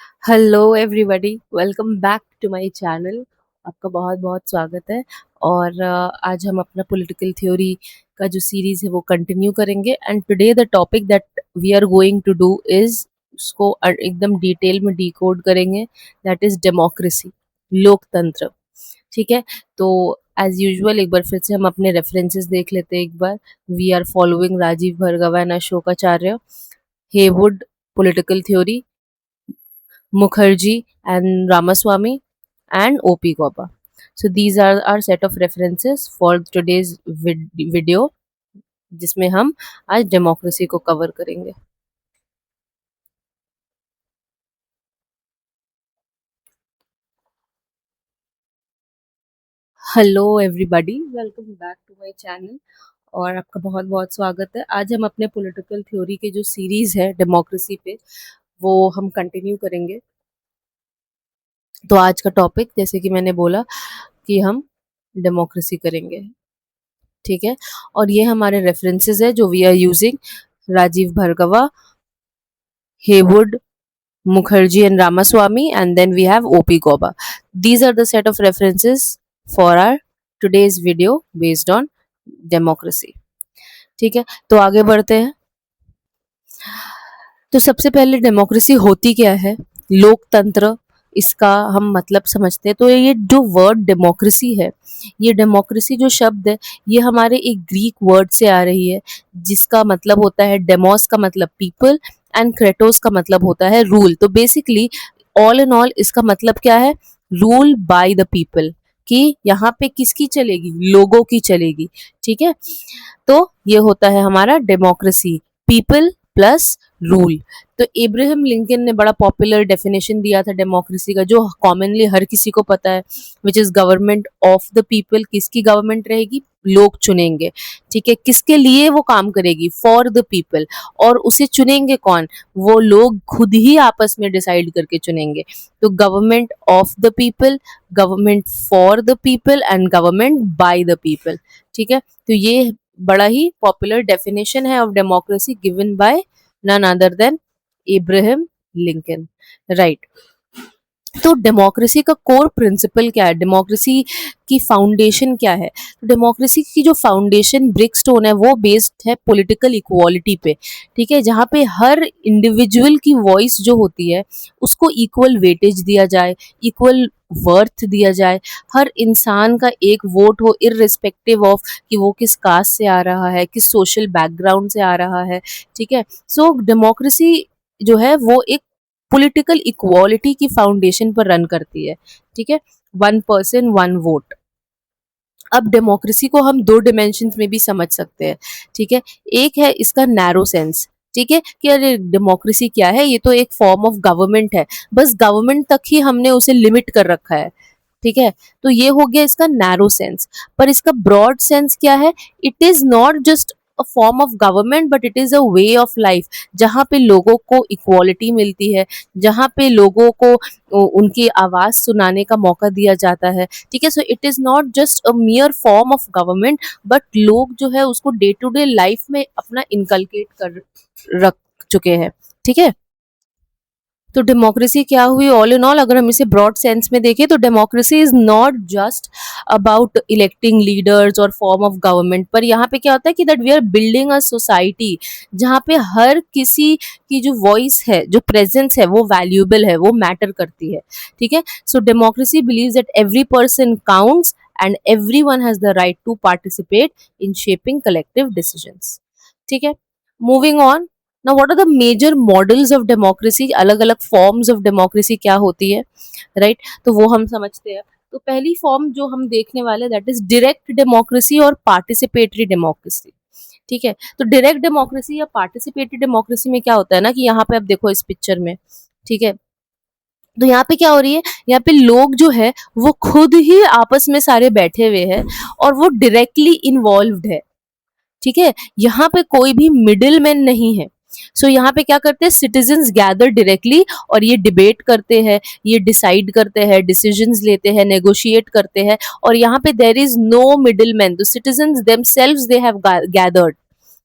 Hello everybody, welcome back to my channel. आपका बहुत बहुत स्वागत है। और आज हम अपना पॉलिटिकल थ्योरी का जो सीरीज़ है वो कंटिन्यू करेंगे। And today the topic that we are going to do is, उसको एकदम डिटेल में डिकोड करेंगे। दैट इज़ डेमोक्रेसी, लोकतंत्र। ठीक है। तो एज यूजुअल एक बार फिर से हम अपने रेफरेंसेस देख लेते हैं एक बार। We are following Rajeev Bhargava and Ashok Acharya, Heywood political theory, Mukherjee and Ramaswamy, and O.P. Gauba. So these are our set of references for today's video, जिसमें हम आज डेमोक्रेसी को कवर करेंगे। Hello everybody, welcome back to my channel और आपका बहुत बहुत स्वागत है। आज हम अपने पॉलिटिकल थ्योरी के जो सीरीज़ है डेमोक्रेसी पे, वो हम कंटिन्यू करेंगे। तो आज का टॉपिक, जैसे कि मैंने बोला, कि हम डेमोक्रेसी करेंगे। ठीक है। और ये हमारे रेफरेंसेस है जो we are using: Rajiv Bhargava, Heywood, Mukherjee and Ramaswamy, and then we have O.P. Gauba. These are the set of references for our today's video based on democracy. ठीक है, तो आगे बढ़ते हैं। तो सबसे पहले डेमोक्रेसी होती क्या है, लोकतंत्र, इसका हम मतलब समझते हैं। तो ये जो वर्ड डेमोक्रेसी है, ये डेमोक्रेसी जो शब्द है, ये हमारे एक ग्रीक वर्ड से आ रही है, जिसका मतलब होता है डेमोस का मतलब पीपल एंड क्रेटोस का मतलब होता है रूल। तो बेसिकली ऑल इन ऑल इसका मतलब क्या है? Rule by the people. कि यहाँ पे किसकी चलेगी? लोगों की चलेगी। ठीक है। तो ये होता है हमारा डेमोक्रेसी, पीपल प्लस रूल। तो इब्राहिम लिंकन ने बड़ा पॉपुलर डेफिनेशन दिया था डेमोक्रेसी का, जो कॉमनली हर किसी को पता है, which is government of the people. किसकी गवर्नमेंट रहेगी? लोग चुनेंगे। ठीक है। किसके लिए वो काम करेगी? For the people. और उसे चुनेंगे कौन? वो लोग खुद ही आपस में डिसाइड करके चुनेंगे। तो government of the people, government for the people and government by the people. ठीक है। तो ये बड़ा ही पॉपुलर डेफिनेशन है of democracy, given by none other than Abraham Lincoln. Right. तो डेमोक्रेसी का कोर प्रिंसिपल क्या है? डेमोक्रेसी की फाउंडेशन क्या है? तो डेमोक्रेसी की जो फाउंडेशन ब्रिक स्टोन है, वो बेस्ड है पॉलिटिकल इक्वालिटी पे। ठीक है। जहाँ पे हर इंडिविजुअल की वॉइस जो होती है, उसको इक्वल वेटेज दिया जाए, इक्वल वर्थ दिया जाए। हर इंसान का एक वोट हो, इररिस्पेक्टिव ऑफ कि वो किस कास्ट से आ रहा है, किस सोशल बैकग्राउंड से आ रहा है। ठीक है। सो डेमोक्रेसी जो है वो एक पॉलिटिकल इक्वालिटी की फाउंडेशन पर रन करती है। ठीक है। One person one vote. अब डेमोक्रेसी को हम दो डिमेंशंस में भी समझ सकते हैं। ठीक है। एक है इसका नैरो सेंस। ठीक है, कि अरे डेमोक्रेसी क्या है, ये तो एक फॉर्म ऑफ गवर्नमेंट है, बस गवर्नमेंट तक ही हमने उसे लिमिट कर रखा है। ठीक है। तो ये हो गया इसका नैरो सेंस। पर इसका ब्रॉड सेंस क्या है? It is not just a form of government, but it is a way of life, जहाँ पे लोगों को इक्वालिटी मिलती है, जहाँ पे लोगों को उनकी आवाज सुनाने का मौका दिया जाता है। ठीक है। सो it is not just a मियर form of government, but लोग जो है उसको डे टू डे लाइफ में अपना इनकलकेट कर रख चुके हैं। ठीक है। तो डेमोक्रेसी क्या हुई ऑल इन ऑल? अगर हम इसे ब्रॉड सेंस में देखें तो democracy is not just about electing leaders और फॉर्म ऑफ गवर्नमेंट, पर यहाँ पे क्या होता है कि that we are building a society जहाँ पे हर किसी की जो वॉइस है, जो प्रेजेंस है, वो वैल्यूएबल है, वो मैटर करती है। ठीक है। So democracy believes that every person counts and everyone has the right to participate in shaping collective decisions. ठीक है। Moving on, now what are the major models of democracy? अलग अलग फॉर्म्स ऑफ डेमोक्रेसी क्या होती है, right? तो वो हम समझते हैं। तो पहली फॉर्म जो हम देखने वाले, दैट इज डायरेक्ट डेमोक्रेसी और पार्टिसिपेटरी डेमोक्रेसी। ठीक है। तो डायरेक्ट डेमोक्रेसी या पार्टिसिपेटरी डेमोक्रेसी में क्या होता है ना, कि यहाँ पे आप देखो इस पिक्चर में। ठीक है। तो यहाँ पे क्या हो रही है? यहाँ पे लोग जो है वो खुद ही आपस में सारे बैठे हुए हैं और वो डायरेक्टली इन्वॉल्व्ड है। ठीक है। यहाँ पे कोई भी मिडिल मैन नहीं है। सो यहाँ पे क्या करते हैं? सिटीजन्स गैदर डायरेक्टली और ये डिबेट करते हैं, ये डिसाइड करते हैं, डिसीजंस लेते हैं, नेगोशिएट करते हैं, और यहाँ पे there is no middle man. The citizens themselves they have gathered.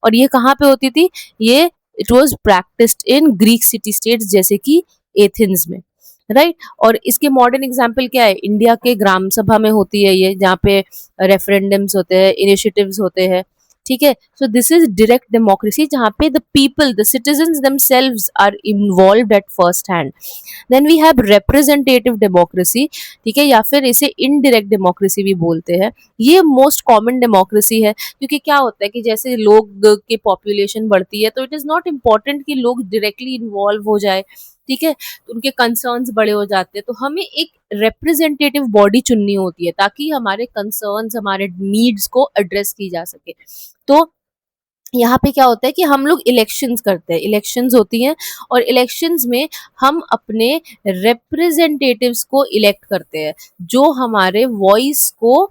और ये कहाँ पे होती थी? ये it was practised in Greek city states, जैसे कि एथेंस में, राइट। और इसके मॉडर्न एग्जाम्पल क्या है, इंडिया के ग्राम सभा में होती है ये, जहाँ पे रेफरेंडम्स होते हैं, इनिशिएटिव्स होते हैं, ठीक है। So this is direct democracy, जहाँ पे the people, the citizens themselves are involved at first hand. Then we have representative democracy, ठीक है, या फिर इसे इनडायरेक्ट डेमोक्रेसी भी बोलते हैं। ये मोस्ट कॉमन डेमोक्रेसी है, क्योंकि क्या होता है कि जैसे लोग की पॉपुलेशन बढ़ती है, तो इट इज़ नॉट इम्पॉर्टेंट कि लोग डायरेक्टली इन्वॉल्व हो जाए, ठीक है, तो उनके कंसर्न्स बड़े हो जाते हैं, तो हमें एक रिप्रेजेंटेटिव बॉडी चुननी होती है ताकि हमारे कंसर्न्स, हमारे नीड्स को एड्रेस की जा सके। तो यहाँ पे क्या होता है कि हम लोग इलेक्शंस करते हैं, इलेक्शंस होती हैं, और इलेक्शंस में हम अपने रिप्रेजेंटेटिव्स को इलेक्ट करते हैं, जो हमारे वॉइस को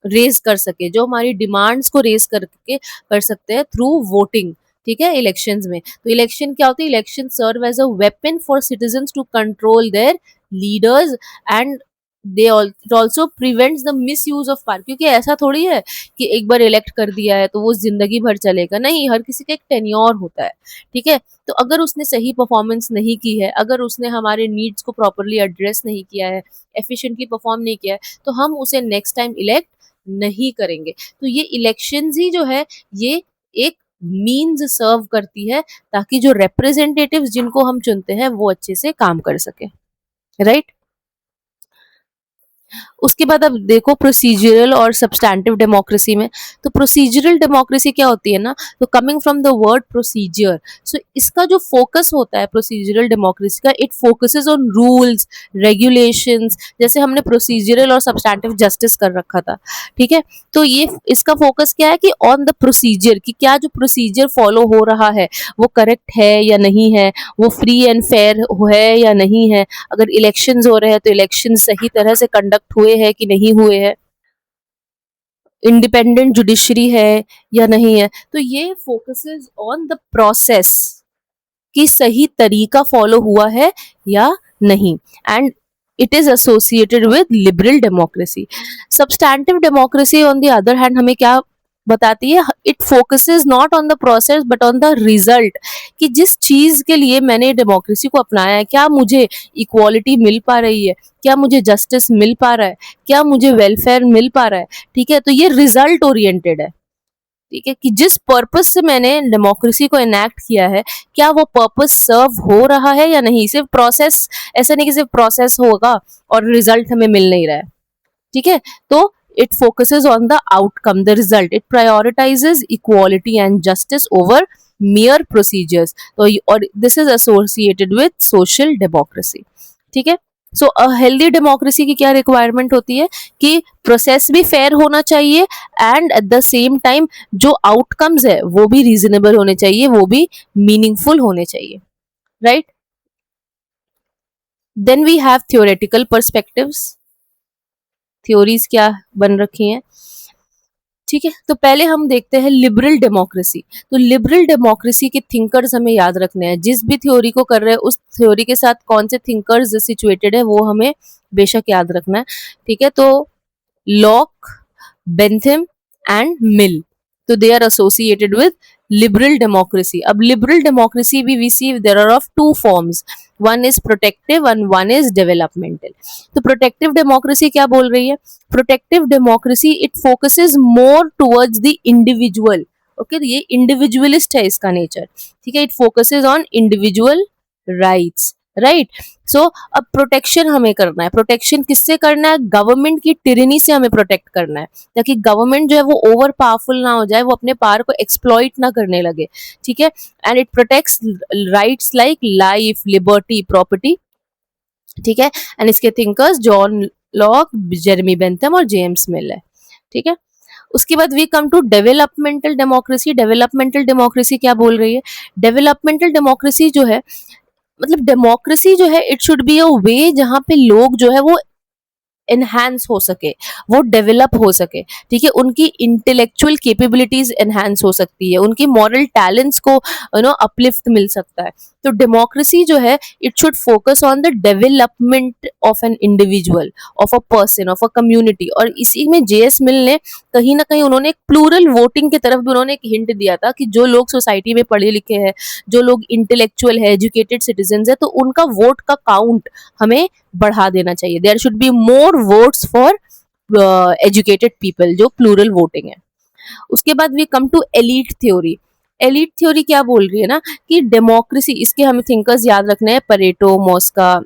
रेज कर सके, जो हमारी डिमांड्स को रेज करके कर सकते हैं थ्रू वोटिंग, ठीक है, इलेक्शंस में। तो इलेक्शन क्या होती है, election serve as a weapon for citizens to control their leaders, and they it also prevents the misuse of power, क्योंकि ऐसा थोड़ी है कि एक बार इलेक्ट कर दिया है तो वो जिंदगी भर चलेगा, नहीं, हर किसी का एक टेन्योर होता है, ठीक है। तो अगर उसने सही परफॉर्मेंस नहीं की है, अगर उसने हमारे नीड्स को प्रॉपरली एड्रेस नहीं किया है, एफिशिएंटली परफॉर्म नहीं किया है, तो हम उसे नेक्स्ट टाइम इलेक्ट नहीं करेंगे। तो ये इलेक्शंस ही जो है, ये एक मीन्स सर्व करती है ताकि जो रिप्रेजेंटेटिव्स जिनको हम चुनते हैं वो अच्छे से काम कर सके, राइट। उसके बाद अब देखो प्रोसीजरल और सब्सटैंटिव डेमोक्रेसी में, तो प्रोसीजरल डेमोक्रेसी क्या होती है ना, तो coming from the word procedure, so इसका जो फोकस होता है प्रोसीजरल डेमोक्रेसी का, it focuses on rules, regulations, जैसे हमने प्रोसीजरल और सब्सटैंटिव जस्टिस कर रखा था, ठीक है। तो ये इसका फोकस क्या है कि ऑन द प्रोसीजर, कि क्या जो प्रोसीजर फॉलो हो रहा है वो करेक्ट है या नहीं है, वो फ्री एंड फेयर है या नहीं है, अगर इलेक्शंस हो रहे हैं तो इलेक्शन सही तरह से कंडक्ट हुए हैं कि नहीं हुए हैं, इंडिपेंडेंट जुडिशरी है या नहीं है। तो ये फोकसेस ऑन द प्रोसेस कि सही तरीका फॉलो हुआ है या नहीं, and it is associated with liberal democracy. Substantive democracy on the other hand हमें क्या बताती है, it focuses not on the process but on the result, कि जिस चीज के लिए मैंने डेमोक्रेसी को अपनाया है, क्या मुझे इक्वालिटी मिल पा रही है, क्या मुझे जस्टिस मिल पा रहा है, क्या मुझे वेलफेयर मिल पा रहा है, ठीक है। तो ये रिजल्ट ओरिएंटेड है, ठीक है, कि जिस पर्पस से मैंने डेमोक्रेसी को इनैक्ट किया है, क्या वो पर्पस सर्व हो रहा है या नहीं। सिर्फ प्रोसेस, ऐसा नहीं कि सिर्फ प्रोसेस होगा और रिजल्ट हमें मिल नहीं रहा है, ठीक है। तो it focuses on the outcome, the result, it prioritizes equality and justice over mere procedures, तो और this is associated with social democracy, ठीक है। सो अ हेल्दी डेमोक्रेसी की क्या रिक्वायरमेंट होती है कि प्रोसेस भी फेयर होना चाहिए, and eight the same time जो आउटकम्स है वो भी रीजनेबल होने चाहिए, वो भी मीनिंगफुल होने चाहिए, right. Then we have theoretical perspectives, theories क्या बन रखी हैं, ठीक है। तो पहले हम देखते हैं लिबरल डेमोक्रेसी। तो लिबरल डेमोक्रेसी के थिंकर्स हमें याद रखने हैं, जिस भी थ्योरी को कर रहे हैं उस थ्योरी के साथ कौन से थिंकर्स सिचुएटेड है वो हमें बेशक याद रखना है, ठीक है। तो लॉक, बेंथम एंड मिल, तो they are associated with liberal democracy. अब लिबरल डेमोक्रेसी भी we see there are of two forms, one is protective and one is developmental. तो प्रोटेक्टिव डेमोक्रेसी क्या बोल रही है, protective democracy it focuses more towards the individual, okay, ये individualist है इसका नेचर, ठीक है, it focuses on individual rights, right. So अब प्रोटेक्शन हमें करना है, प्रोटेक्शन किससे करना है, गवर्नमेंट की टिरनी से हमें प्रोटेक्ट करना है, ताकि गवर्नमेंट जो है वो ओवर पावरफुल ना हो जाए, वो अपने पावर को एक्सप्लॉइट ना करने लगे, ठीक है। And it protects rights like life, liberty, property, ठीक है। एंड इसके thinkers John Locke, Jeremy Bentham और जेम्स मिल है, ठीक है। उसके बाद we come to developmental democracy. Developmental democracy क्या बोल रही है, डेवलपमेंटल डेमोक्रेसी जो है, मतलब डेमोक्रेसी जो है इट शुड बी अ वे जहाँ पे लोग जो है वो एनहांस हो सके, वो डेवलप हो सके, ठीक है, उनकी इंटेलेक्चुअल कैपेबिलिटीज एनहांस हो सकती है, उनकी मॉरल टैलेंट्स को अपलिफ्ट मिल सकता है। तो तो डेमोक्रेसी जो है it should focus on the development of an individual, of a person, of a community. और इसी में जेएस मिल ने कहीं ना कहीं उन्होंने एक प्लूरल वोटिंग की तरफ भी उन्होंने एक हिंट दिया था कि जो लोग सोसाइटी में पढ़े लिखे हैं, जो लोग इंटेलेक्चुअल है, एजुकेटेड सिटीजन है, तो उनका वोट का काउंट हमें बढ़ा देना चाहिए। There should be more votes for educated people, जो प्लूरल वोटिंग है। उसके बाद we come to elite theory. Elite theory क्या बोल रही है ना कि डेमोक्रेसी, इसके हमें थिंकर्स याद रखने हैं, परेटो, मॉस्का,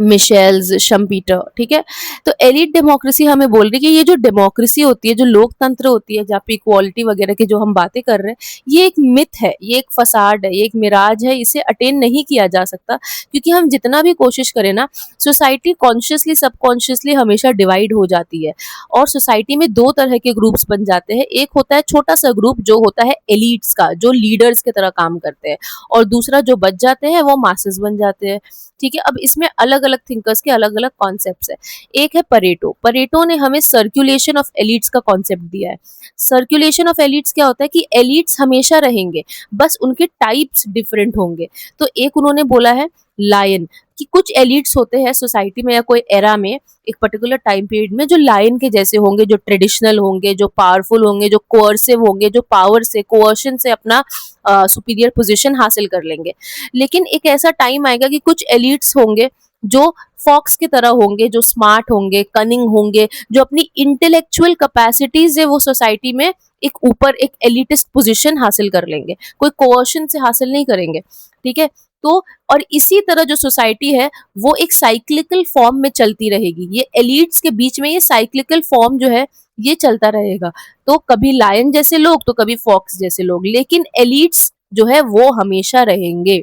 मिशेल्स, शम्पीटर, ठीक है। तो एलिट डेमोक्रेसी हमें बोल रही है कि ये जो डेमोक्रेसी होती है, जो लोकतंत्र होती है, जहाँ पे इक्वालिटी वगैरह की जो हम बातें कर रहे हैं, ये एक मिथ है, ये एक फसाड है, ये एक मिराज है, इसे अटेन नहीं किया जा सकता। क्योंकि हम जितना भी कोशिश करें ना, सोसाइटी कॉन्शियसली सबकॉन्शियसली हमेशा डिवाइड हो जाती है। और सोसाइटी में दो तरह के ग्रुप्स बन जाते हैं। एक होता है छोटा सा ग्रुप जो होता है एलिट्स का, जो लीडर्स की तरह काम करते हैं, और दूसरा जो बच जाते हैं वो मासेस बन जाते हैं, ठीक है। अब इसमें अलग अलग थिंकर्स के अलग अलग कॉन्सेप्ट्स है। एक है परेटो। परेटो ने हमें सर्कुलेशन ऑफ एलिट्स का कॉन्सेप्ट दिया है। सर्कुलेशन ऑफ एलिट्स क्या होता है कि एलिट्स हमेशा रहेंगे, बस उनके टाइप्स डिफरेंट होंगे। तो एक उन्होंने बोला है लायन, कि कुछ एलिट्स होते हैं सोसाइटी में या कोई एरा में, एक पर्टिकुलर टाइम पीरियड में, जो लायन के जैसे होंगे, जो ट्रेडिशनल होंगे, जो पावरफुल होंगे, जो कोअर्सिव होंगे, जो पावर से, कोअर्शन से अपना सुपीरियर पोजीशन हासिल कर लेंगे। लेकिन एक ऐसा टाइम आएगा कि कुछ एलिट्स होंगे जो फॉक्स की तरह होंगे, जो स्मार्ट होंगे, कनिंग होंगे, जो अपनी इंटेलेक्चुअल कैपेसिटीज है वो सोसाइटी में एक ऊपर एक एलिटिस्ट पोजीशन हासिल कर लेंगे, कोई कोअर्शन से हासिल नहीं करेंगे, ठीक है। तो और इसी तरह जो सोसाइटी है वो एक साइक्लिकल फॉर्म में चलती रहेगी। ये एलिट्स के बीच में ये साइक्लिकल फॉर्म जो है ये चलता रहेगा। तो कभी लायन जैसे लोग तो कभी फॉक्स जैसे लोग, लेकिन एलिट्स जो है वो हमेशा रहेंगे,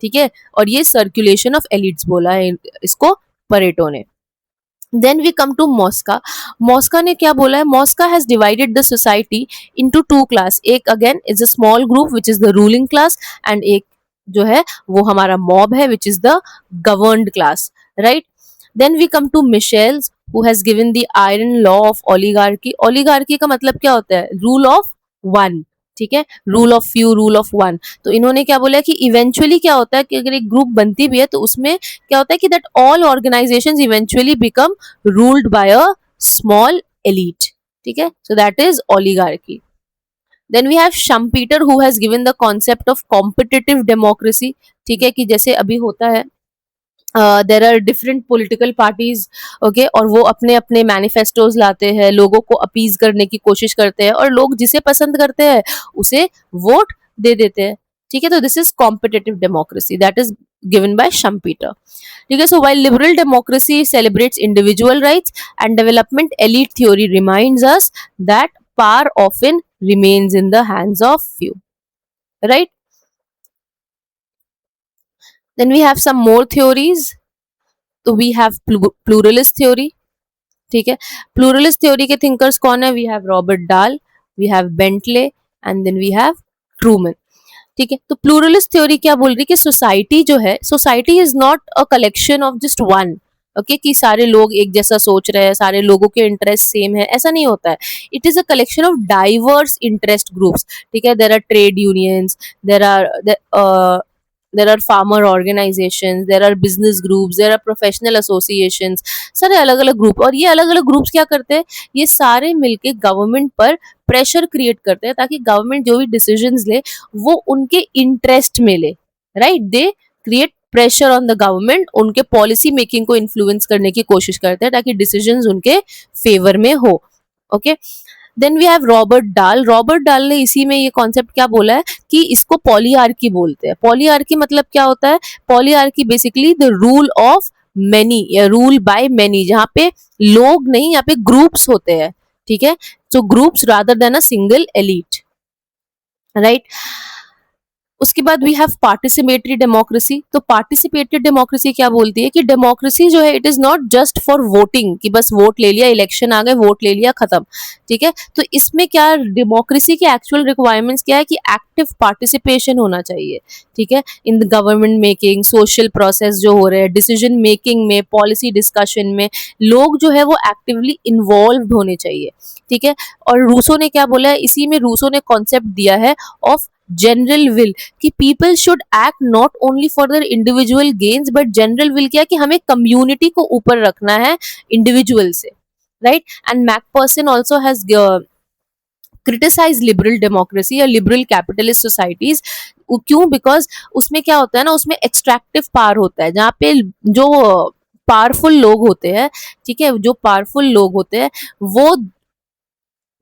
ठीक है। और ये सर्कुलेशन ऑफ एलिट्स बोला है इसको परेटो ने। Then we come to Mosca. Mosca ने क्या बोला है? Mosca has divided the society into two class. एक again is a small group which is the ruling class, and एक जो है वो हमारा मॉब है which is the governed class, right. Then we come to Michels who has given the iron law of oligarchy. Oligarchy का मतलब क्या होता है? रूल ऑफ वन, ठीक है, rule of few, rule of one. तो इन्होंने क्या बोला कि इवेंचुअली क्या होता है कि अगर एक ग्रुप बनती भी है तो उसमें क्या होता है कि that all organisations eventually become ruled by a small elite, ठीक है। So that is oligarchy. Then we have Schumpeter who has given the concept of competitive democracy, ठीक है, कि जैसे अभी होता है there are different political parties, okay, और वो अपने अपने मैनिफेस्टोज लाते हैं, लोगों को अपीज करने की कोशिश करते हैं, और लोग जिसे पसंद करते हैं उसे वोट दे देते हैं, ठीक है। तो this is competitive democracy, that is given by Schumpeter, ठीक है। So while liberal democracy celebrates individual rights and development, elite theory reminds us that power often remains in the hands of few, right? Then we have some more theories. तो we have pluralist theory, ठीक है। pluralist theory के thinkers कौन है? We have Robert Dahl, we have Bentley, and then we have Truman, ठीक है। तो pluralist theory क्या बोल रही है कि सोसाइटी जो है, society is not a collection of just one, okay, कि सारे लोग एक जैसा सोच रहे हैं, सारे लोगों के इंटरेस्ट सेम है, ऐसा नहीं होता है। It is a collection of diverse interest groups, ठीक है। There are trade unions, there are there are farmer organizations, there are business groups, there are professional associations, सारे अलग अलग ग्रुप। और ये अलग अलग ग्रुप्स क्या करते हैं? ये सारे मिलके गवर्नमेंट पर प्रेशर क्रिएट करते हैं ताकि गवर्नमेंट जो भी डिसीजंस ले वो उनके इंटरेस्ट में ले, right. They create pressure on the government, उनके पॉलिसी मेकिंग को इन्फ्लुएंस करने की कोशिश करते हैं ताकि डिसीजंस उनके फेवर में हो, okay. Then we have Robert Dahl. Robert Dahl ने इसी में ये कॉन्सेप्ट क्या बोला है कि इसको पॉलीआर्की बोलते हैं। पॉलीआर्की मतलब क्या होता है? Polyarchy basically the rule of many या रूल बाय मेनी, जहाँ पे लोग नहीं, यहाँ पे ग्रुप्स होते हैं, ठीक है। So groups rather than a single elite, right. उसके बाद वी हैव पार्टिसिपेटरी डेमोक्रेसी। तो पार्टिसिपेटरी डेमोक्रेसी क्या बोलती है कि डेमोक्रेसी जो है it is not just for voting, कि बस वोट ले लिया, इलेक्शन आ गए, वोट ले लिया, खत्म, ठीक है। तो इसमें क्या डेमोक्रेसी के एक्चुअल रिक्वायरमेंट्स क्या है कि एक्टिव पार्टिसिपेशन होना चाहिए, ठीक है, in the government making, social process जो हो रहे हैं, डिसीजन मेकिंग में, पॉलिसी डिस्कशन में लोग जो है वो एक्टिवली इन्वॉल्व होने चाहिए, ठीक है। और रूसो ने क्या बोला है? इसी में रूसो ने कॉन्सेप्ट दिया है ऑफ जनरल विल, कि people should act not only for their individual gains but general will क्या, कि हमें कम्युनिटी को ऊपर रखना है इंडिविजुअल से, right. And Macpherson also has criticise liberal democracy या लिबरल कैपिटलिस्ट सोसाइटीज. क्यों? बिकॉज उसमें क्या होता है ना, उसमें एक्सट्रैक्टिव पावर होता है, जहाँ पे जो पावरफुल लोग होते हैं, ठीक है, जो पावरफुल लोग होते हैं वो,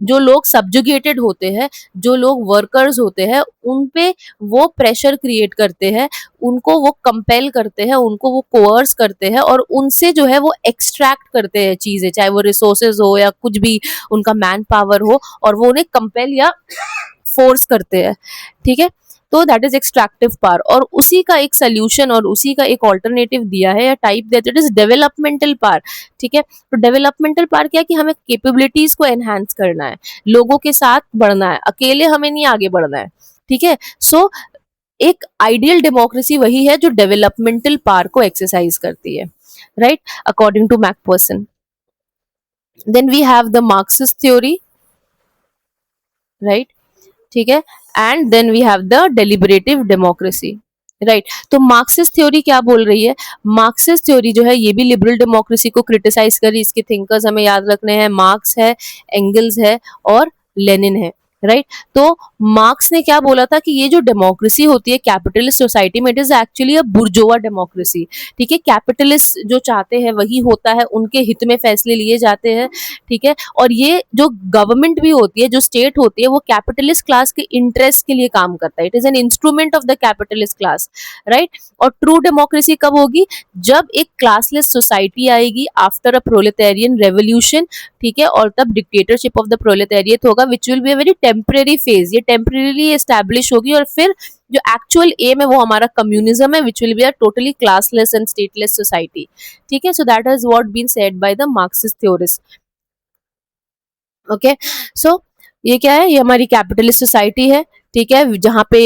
जो लोग सब्जुगेटेड होते हैं, जो लोग वर्कर्स होते हैं, उन पे वो प्रेशर क्रिएट करते हैं, उनको वो कंपेल करते हैं, उनको वो कोअर्स करते हैं और उनसे जो है वो एक्सट्रैक्ट करते हैं चीजें, चाहे वो रिसोर्सेज हो या कुछ भी उनका मैन पावर हो, और वो उन्हें कंपेल या फोर्स करते हैं, ठीक है. तो दैट इज एक्सट्रैक्टिव पावर, और उसी का एक सोल्यूशन और उसी का एक ऑल्टरनेटिव दिया है या type that it is developmental power, ठीक है. तो डेवलपमेंटल पावर क्या, कि हमें कैपेबिलिटीज को एनहांस करना है, लोगों के साथ बढ़ना है, अकेले हमें नहीं आगे बढ़ना है, ठीक है. सो एक आइडियल डेमोक्रेसी वही है जो डेवलपमेंटल पावर को एक्सरसाइज करती है, right, according to Macpherson. Then we have the Marxist theory, right, ठीक है. And then we have the deliberative democracy, right. तो मार्क्सिस्ट थ्योरी क्या बोल रही है? मार्क्सिस्ट थ्योरी जो है ये भी लिबरल डेमोक्रेसी को क्रिटिसाइज कर रही है. इसके थिंकर्स हमें याद रखने हैं, मार्क्स है, एंगल्स है और लेनिन है, राइट. तो मार्क्स ने क्या बोला था कि ये जो डेमोक्रेसी होती है कैपिटलिस्ट सोसाइटी में, it is actually a bourgeois democracy, ठीक है. कैपिटलिस्ट जो चाहते हैं वही होता है, उनके हित में फैसले लिए जाते हैं, ठीक है. और ये जो गवर्नमेंट भी होती है, जो स्टेट होती है, वो कैपिटलिस्ट क्लास के इंटरेस्ट के लिए काम करता है. It is an instrument of the capitalist class, right. और ट्रू डेमोक्रेसी कब होगी? जब एक क्लासलेस सोसाइटी आएगी आफ्टर अ प्रोलेटेरियन रेवोल्यूशन, ठीक है, और तब डिक्टेटरशिप ऑफ द प्रोलेटेरिएट होगा, विच will be a very temporary phase. ये टेम्परेरी एस्टैब्लिश होगी और फिर जो एक्चुअल एम है वो हमारा कम्युनिज्म है, which will be a totally classless and stateless society, ठीक है. So that is what been said by the Marxist theorist. Okay, so ये क्या है? ये हमारी कैपिटलिस्ट सोसाइटी है, ठीक है, जहाँ पे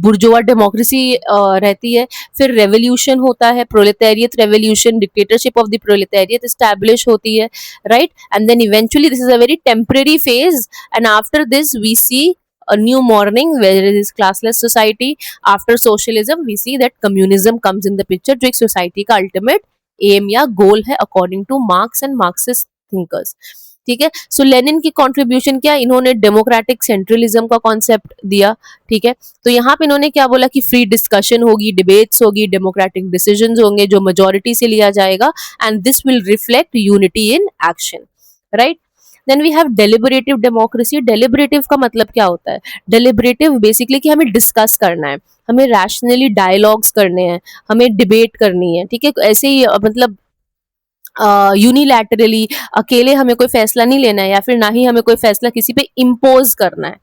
बुर्जुआ डेमोक्रेसी रहती है. फिर रेवोल्यूशन होता है, proletariat revolution, dictatorship of the proletariat establish होती है, राइट. And then eventually this is a very temporary phase, and after this we see a new morning where it is classless society. After socialism we see that communism comes in the picture, जो एक society का ultimate aim या गोल है according two marks and Marxist thinkers, ठीक है. सो Lenin की contribution क्या? इन्होंने डेमोक्रेटिक सेंट्रलिज्म का कॉन्सेप्ट दिया, ठीक है. तो यहाँ पे इन्होंने क्या बोला कि फ्री डिस्कशन होगी, डिबेट्स होगी, डेमोक्रेटिक डिसीजंस होंगे जो मेजोरिटी से लिया जाएगा, and this will reflect unity in action, right. Then we have deliberative democracy. Deliberative का मतलब क्या होता है? डेलिबरेटिव बेसिकली कि हमें डिस्कस करना है, हमें रैशनली डायलॉग्स करने हैं, हमें डिबेट करनी है, ठीक है. ऐसे ही मतलब यूनिलैटरली अकेले हमें कोई फैसला नहीं लेना है, या फिर ना ही हमें कोई फैसला किसी पे इम्पोज करना है,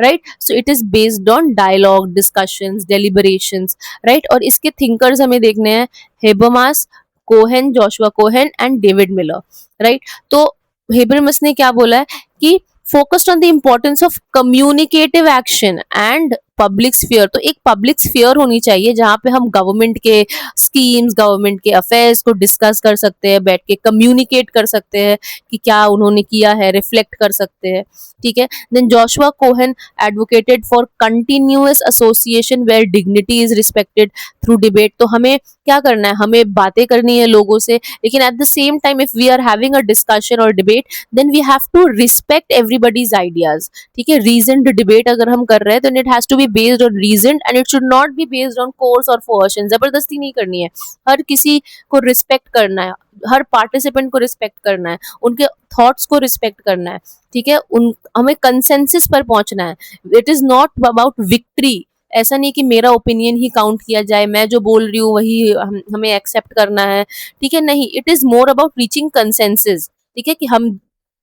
right. So it is based on dialogue, discussions, deliberations, right. और इसके थिंकर्स हमें देखने हैं, Habermas, Cohen, Joshua Cohen and David Miller, right. तो हेबरमास ने क्या बोला है कि focused on the importance of communicative action and public sphere. तो एक पब्लिक स्फीयर होनी चाहिए जहाँ पे हम गवर्नमेंट के स्कीम्स, गवर्नमेंट के अफेयर्स को डिस्कस कर सकते हैं, बैठ के कम्युनिकेट कर सकते हैं कि क्या उन्होंने किया है, रिफ्लेक्ट कर सकते हैं, ठीक है. Then Joshua Cohen advocated for continuous association where dignity is respected through debate. तो हमें क्या करना है? हमें बातें करनी है लोगों से, लेकिन at the same time if we are having a discussion और debate, then we have to respect everybody's ideas, ठीक है. रीजनड डिबेट अगर हम कर रहे हैं तो it has to be based on reason and it should not be based on coerce और कोअर्शन. जबरदस्ती नहीं करनी है, हर किसी को रिस्पेक्ट करना है, हर पार्टिसिपेंट को रिस्पेक्ट करना है, उनके थॉट्स को रिस्पेक्ट करना है, ठीक है. उन हमें कंसेंसस पर पहुंचना है. It is not about victory. ऐसा नहीं कि मेरा ओपिनियन ही काउंट किया जाए, मैं जो बोल रही हूँ वही हमें एक्सेप्ट करना है, ठीक है. नहीं, it is more about reaching consensus, ठीक है, कि हम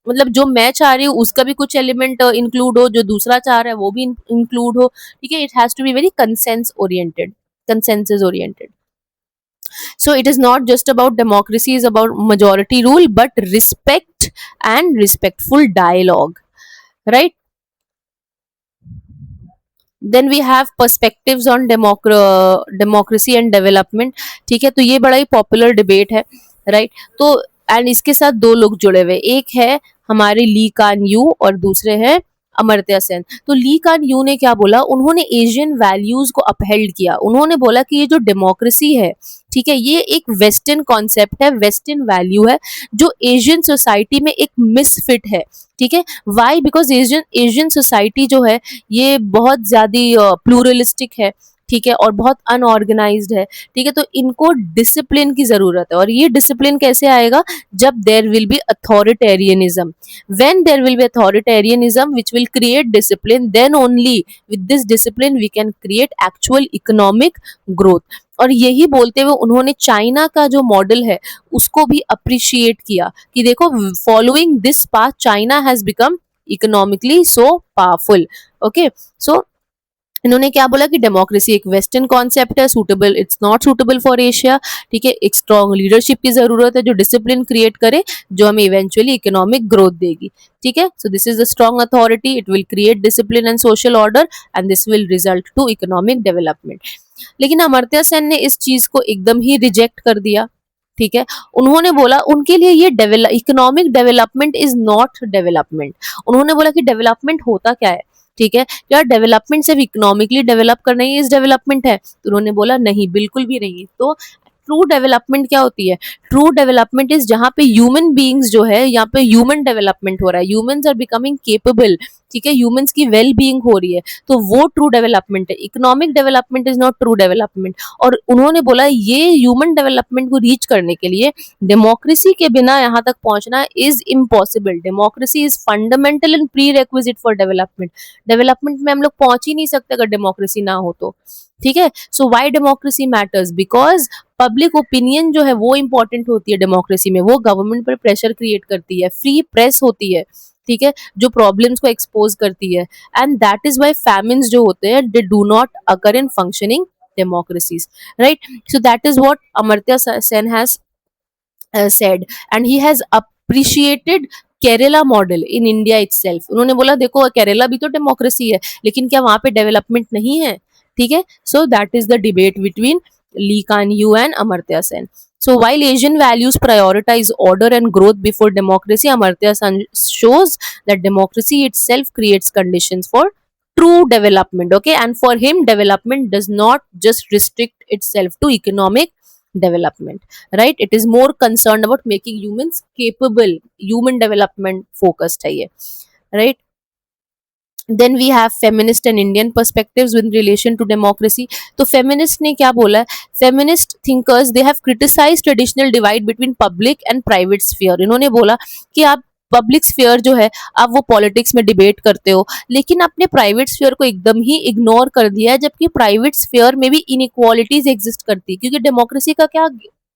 मतलब जो मैं चाह रही हूँ उसका भी कुछ एलिमेंट इंक्लूड हो, जो दूसरा चाह रहा है वो भी इंक्लूड हो, ठीक है. It has to be very consensus oriented. So it is not just about democracy is about majority rule, but respect and respectful dialogue, right. Then we have perspectives on democracy and development, ठीक है. तो ये बड़ा ही popular debate है, right. तो and इसके साथ दो लोग जुड़े हुए, एक है हमारे ली कान यू और दूसरे हैं अमर्त्य सेन। तो ली कान यू ने क्या बोला, उन्होंने एशियन वैल्यूज को अपहेल्ड किया। उन्होंने बोला कि ये जो डेमोक्रेसी है, ठीक है, ये एक वेस्टर्न कॉन्सेप्ट है, वेस्टर्न वैल्यू है, जो एशियन सोसाइटी में एक मिसफिट है। ठीक है, why? Because Asian Asian society जो है ये बहुत ज्यादा प्लूरलिस्टिक है, ठीक है, और बहुत अनऑर्गेनाइज्ड है। ठीक है, तो इनको डिसिप्लिन की जरूरत है। और ये डिसिप्लिन कैसे आएगा? जब there will be authoritarianism. when there will be authoritarianism which will create discipline, then only with this discipline we can create actual economic growth। और यही बोलते हुए उन्होंने चाइना का जो मॉडल है उसको भी अप्रिशिएट किया कि देखो, following this path China has become economically so powerful. Okay, so इन्होंने क्या बोला कि डेमोक्रेसी एक वेस्टर्न कॉन्सेप्ट है, suitable, it's not suitable for Asia. ठीक है, एक स्ट्रॉन्ग लीडरशिप की जरूरत है जो डिसिप्लिन क्रिएट करे, जो हमें इवेंचुअली इकोनॉमिक ग्रोथ देगी। ठीक है, so this is the strong authority, it will create discipline and social order and this will result to economic development. लेकिन अमर्त्य सेन ने इस चीज को एकदम ही रिजेक्ट कर दिया। ठीक है, उन्होंने बोला उनके लिए ये economic development is not development. उन्होंने बोला कि डेवलपमेंट होता क्या है? ठीक है, क्या डेवलपमेंट सिर्फ इकोनॉमिकली डेवलप करना ही इस डेवलपमेंट है? तो उन्होंने बोला नहीं, बिल्कुल भी नहीं। तो ट्रू डेवलपमेंट क्या होती है? ट्रू डेवलपमेंट इज जहाँ पे ह्यूमन बीइंग्स जो है, यहाँ पे ह्यूमन डेवलपमेंट हो रहा है, ह्यूमंस आर बिकमिंग केपेबल। ठीक है, ह्यूमंस की वेल बीइंग हो रही है, तो वो ट्रू डेवलपमेंट है। Economic development is not true development. और उन्होंने बोला ये ह्यूमन डेवलपमेंट को रीच करने के लिए डेमोक्रेसी के बिना यहाँ तक पहुंचना is impossible. Democracy is fundamental and pre requisite for development. Development में हम लोग पहुंच ही नहीं सकते अगर डेमोक्रेसी ना हो तो। ठीक है, so why democracy matters? Because public opinion जो है वो इंपॉर्टेंट होती है डेमोक्रेसी में, वो गवर्नमेंट पर प्रेशर क्रिएट करती है, फ्री प्रेस होती है, ठीक है, जो प्रॉब्लम्स को एक्सपोज करती है। And that is why famines जो होते हैं दे do not occur in functioning democracies, right? So that is what Amartya Sen has said, and he has appreciated Kerala model in India itself. उन्होंने बोला देखो, केरला भी तो डेमोक्रेसी है, लेकिन क्या वहां पे डेवलपमेंट नहीं है? ठीक है, so that is the debate between Lee Kuan Yew and Amartya Sen. So while Asian values prioritize order and growth before democracy, Amartya Sen shows that democracy itself creates conditions for true development. Okay, and for him, development does not just restrict itself to economic development, right? It is more concerned about making humans capable, human development focused है ये, right? Then we have feminist and Indian perspectives with relation to democracy. तो feminist ने क्या बोला है? Feminist thinkers they have criticized traditional divide between public and private sphere. इन्होंने बोला कि आप पब्लिक स्फीयर जो है, आप वो पॉलिटिक्स में डिबेट करते हो, लेकिन आपने प्राइवेट स्फीयर को एकदम ही इग्नोर कर दिया है, जबकि प्राइवेट स्फीयर में भी इनइक्वालिटीज एग्जिस्ट करती है। क्योंकि डेमोक्रेसी का क्या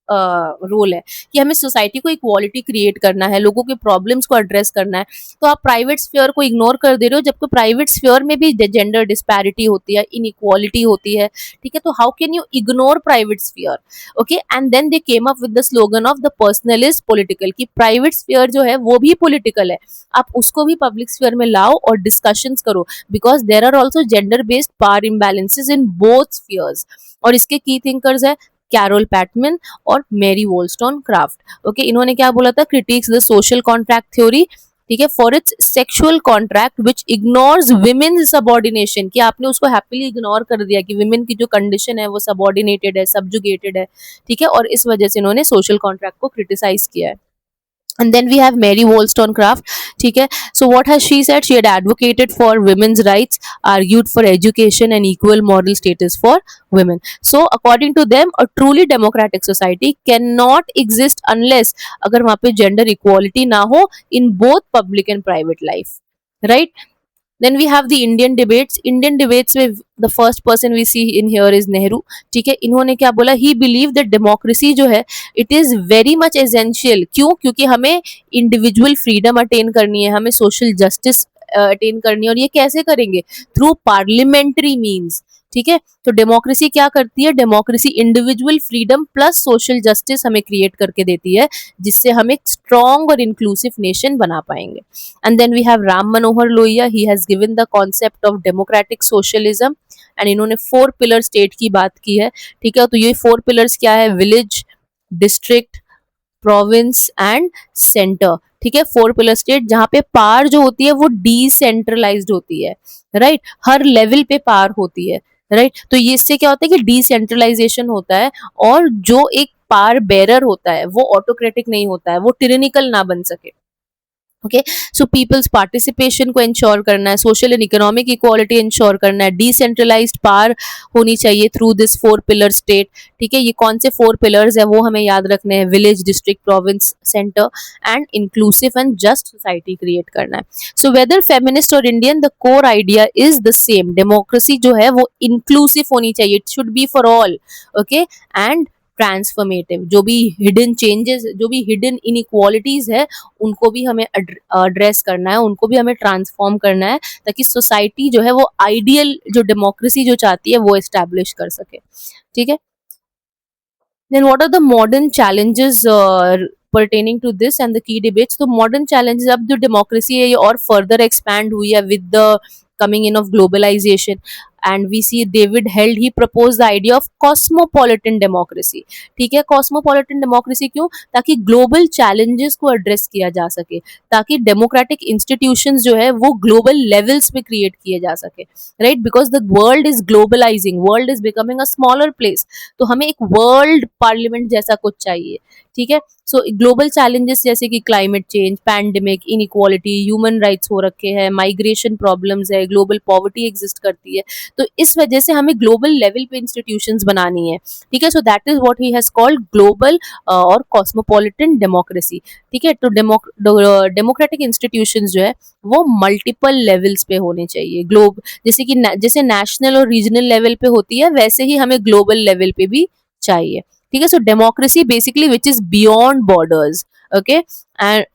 रोल है कि हमें सोसाइटी को इक्वालिटी क्रिएट करना है, लोगों के प्रॉब्लम्स को एड्रेस करना है। तो आप प्राइवेट स्फीयर को इग्नोर कर दे रहे हो, जबकि प्राइवेट स्फीयर में भी जेंडर डिस्पैरिटी होती है, इनइक्वालिटी होती है। ठीक है, तो how can you ignore private sphere? Okay, and then they came up with the slogan of the personal is political, कि प्राइवेट स्फीयर जो है वो भी पॉलिटिकल है, आप उसको भी पब्लिक स्फीयर में लाओ और डिस्कशंस करो, because there are also gender based power imbalances in both spheres. और इसके की थिंकर्स है कैरोल पैटमैन और मैरी वोllstonecraft। ओके, इन्होंने क्या बोला था? Critics the social contract theory, ठीक है, for its sexual contract which ignores women subordination, कि आपने उसको हैप्पीली इग्नोर कर दिया कि विमेन की जो कंडीशन है वो सबॉर्डिनेटेड है, सबजुगेटेड है। ठीक है, और इस वजह से इन्होंने सोशल कॉन्ट्रैक्ट को क्रिटिसाइज किया है। And then we have Mary Wollstonecraft. ठीक है, so what has she said? She had advocated for women's rights, argued for education and equal moral status for women. So according to them, a truly democratic society cannot exist unless अगर वहाँ पे gender equality ना हो in both public and private life, right? Then we have the Indian debates. Indian debates with the first person we see in here is Nehru. ठीक है, इन्होंने क्या बोला? He believed that democracy जो है it is very much essential. क्यों? क्योंकि हमें individual freedom attain करनी है, हमें social justice अटेन करनी है। और ये कैसे करेंगे? Through parliamentary means. ठीक है, तो डेमोक्रेसी क्या करती है? Democracy individual freedom plus social justice हमें क्रिएट करके देती है, जिससे हम एक स्ट्रॉन्ग और इंक्लूसिव नेशन बना पाएंगे। And then we have Ram Manohar Lohia. He has given the concept of democratic socialism and इन्होंने 4 पिलर स्टेट की बात की है। ठीक है, तो ये 4 पिलर्स क्या है? Village, district, province and centre. ठीक है, 4 पिलर स्टेट जहाँ पे पावर जो होती है वो डिसेंट्रलाइज्ड होती है, राइट, हर लेवल पे पावर होती है, राइट। तो ये इससे क्या होता है कि डिसेंट्रलाइजेशन होता है, और जो एक पावर बेरर होता है वो ऑटोक्रेटिक नहीं होता है, वो टिरेनिकल ना बन सके। ओके, सो पीपल्स पार्टिसिपेशन को इंश्योर करना है, social and economic equality ensure करना है, डिसेंट्रलाइज्ड पावर होनी चाहिए थ्रू दिस 4 पिलर स्टेट। ठीक है, ये कौन से 4 पिलर्स है वो हमें याद रखने हैं, village, district, province, centre, and inclusive and just society create करना है। सो वेदर फेमिनिस्ट और Indian, the core idea is the same, democracy जो है वो इंक्लूसिव होनी चाहिए, it should be for all. Okay, and transformative, जो भी हिडन चेंजेस, जो भी हिडन इनइक्वालिटीज है उनको भी हमें एड्रेस करना है, उनको भी हमें ट्रांसफॉर्म करना है, ताकि सोसाइटी जो है वो आइडियल जो डेमोक्रेसी जो चाहती है वो एस्टैब्लिश कर सके। ठीक है, then what are the modern challenges pertaining to this and the key debates? तो modern challenges, अब जो democracy है ये और further expand हुई है with the coming in of globalization, and we see David Held, he proposed the idea of cosmopolitan democracy। ठीक है, cosmopolitan democracy क्यों? ताकि global challenges को address किया जा सके, ताकि democratic institutions जो है वो global levels पे create किए जा सके, right, because the world is globalizing, world is becoming a smaller place, तो हमें एक वर्ल्ड पार्लियामेंट जैसा कुछ चाहिए। ठीक है, सो ग्लोबल चैलेंजेस जैसे कि climate change, pandemic, inequality, human rights हो रखे हैं, माइग्रेशन प्रॉब्लम्स है, ग्लोबल पॉवर्टी एग्जिस्ट करती है, तो इस वजह से हमें ग्लोबल लेवल पे इंस्टीट्यूशंस बनानी है। ठीक है, so that is what he has called global और कॉस्मोपॉलिटन डेमोक्रेसी। ठीक है, तो डेमोक्रेटिक इंस्टीट्यूशंस जो है वो मल्टीपल लेवल्स पे होने चाहिए, ग्लोब जैसे कि जैसे नेशनल और रीजनल लेवल पे होती है वैसे ही हमें ग्लोबल लेवल पे भी चाहिए। ठीक है, so democracy basically which is beyond borders, okay, and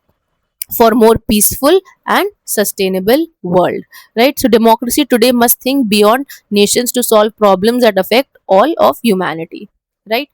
for more peaceful and sustainable world, right? So democracy today must think beyond nations to solve problems that affect all of humanity, right?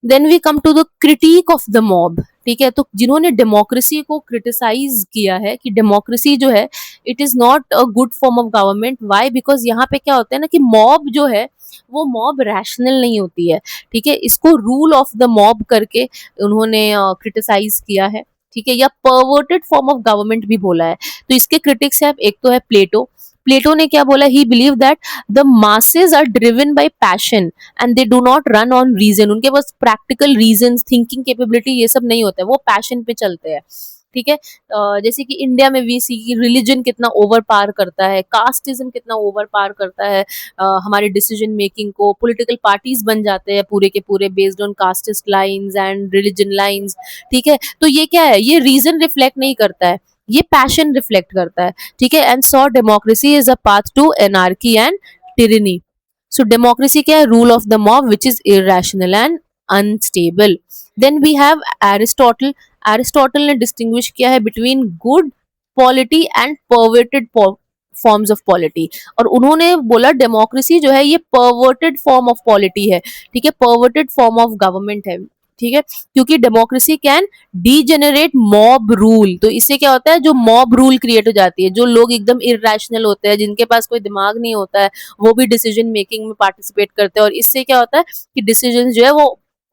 Then we come to the critique of the mob. ठीक है, तो जिन्होंने democracy को criticise किया है कि democracy जो है it is not a good form of government, why, because यहाँ पे क्या होता है ना कि मॉब जो है वो मॉब रैशनल नहीं होती है। ठीक है, इसको रूल ऑफ द मॉब करके उन्होंने क्रिटिसाइज किया है। ठीक है, या परवर्टेड फॉर्म ऑफ गवर्नमेंट भी बोला है। तो इसके क्रिटिक्स है, एक तो है प्लेटो। प्लेटो ने क्या बोला, he believe that the masses are driven by passion and they do not run on reason, उनके पास प्रैक्टिकल रीजन, थिंकिंग कैपेबिलिटी ये सब नहीं होता है, वो पैशन पे चलते हैं। ठीक है, जैसे कि इंडिया में वी सी की रिलीजन कितना ओवर पार करता है, कास्टिज्म कितना ओवर पार करता है हमारे डिसीजन मेकिंग को, पॉलिटिकल पार्टीज बन जाते हैं पूरे के पूरे based on casteist lines and religion lines. ठीक है, तो ये क्या है, ये रीजन रिफ्लेक्ट नहीं करता है, ये पैशन रिफ्लेक्ट करता है। ठीक है, and so democracy is a path to anarchy and tyranny. So democracy क्या है, rule of the mob which is irrational and unstable. Then we have Aristotle. Aristotle ने distinguish किया है between good polity and perverted forms of polity, और उन्होंने बोला democracy जो है ये perverted form of polity है। ठीक है, perverted form of government है। ठीक है, क्योंकि democracy can degenerate mob rule, तो इससे क्या होता है, जो मॉब रूल क्रिएट हो जाती है, जो लोग एकदम इरेशनल होते हैं, जिनके पास कोई दिमाग नहीं होता है, वो भी डिसीजन मेकिंग में पार्टिसिपेट करते हैं, और इससे क्या होता है कि डिसीजन जो है वो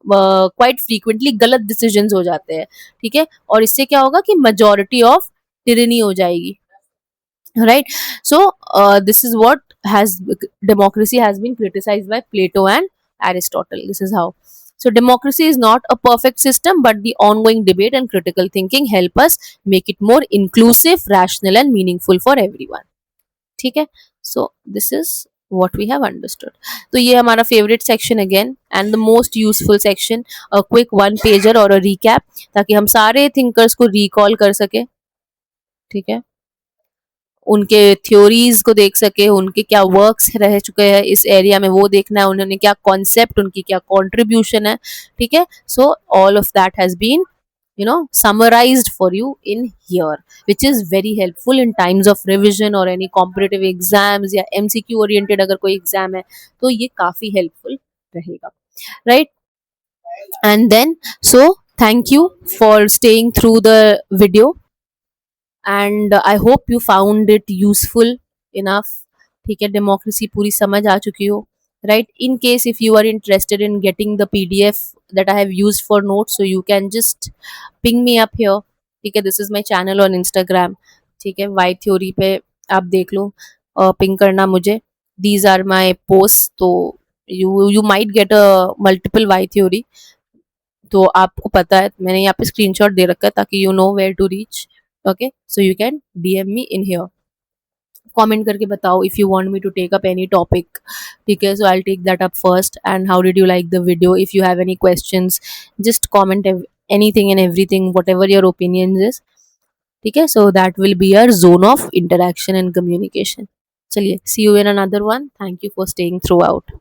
क्वाइट फ्रीक्वेंटली गलत डिसीजन हो जाते हैं। ठीक है, और इससे क्या होगा कि मेजोरिटी ऑफ टिरनी हो जाएगी, right? So this is what has democracy has been criticized by Plato and Aristotle. This is how. So democracy is not a perfect system, but the ongoing debate and critical thinking help us make it more inclusive, rational and meaningful for everyone. ठीक है, so this is what we have understood. तो ये हमारा favorite section again and the most useful section, a quick one pager और a recap, ताकि हम सारे thinkers को recall कर सके। ठीक है, उनके थ्योरीज को देख सके, उनके क्या वर्क्स रह चुके हैं इस एरिया में वो देखना है, उन्होंने क्या कॉन्सेप्ट, उनकी क्या कंट्रीब्यूशन है। ठीक है, so all of that has been summarized for you in here, which is very helpful in times of revision or any competitive exams या MCQ oriented अगर कोई एग्जाम है तो ये काफी हेल्पफुल रहेगा, right? And then so thank you for staying through the video and I hope you found it useful enough. ठीक है, डेमोक्रेसी पूरी समझ आ चुकी हो, right? In case if you are interested in getting the PDF that I have used for notes, so you can just ping me up here ठीक है, this is my channel on Instagram, ठीक है, Y theory पे आप देख लो, ping करना मुझे, these are my post, तो you might get a multiple why theory, तो आपको पता है, मैंने यहाँ पे स्क्रीनशॉट दे रखा है ताकि you know where to reach, okay, so you can DM me in here, comment करके बताओ if you want me to take up any topic, ठीक है, so I will take that up first, and how did you like the video, if you have any questions, just comment anything and everything, whatever your opinions is, ठीक है, so that will be our zone of interaction and communication. चलिए, see you in another one, thank you for staying throughout.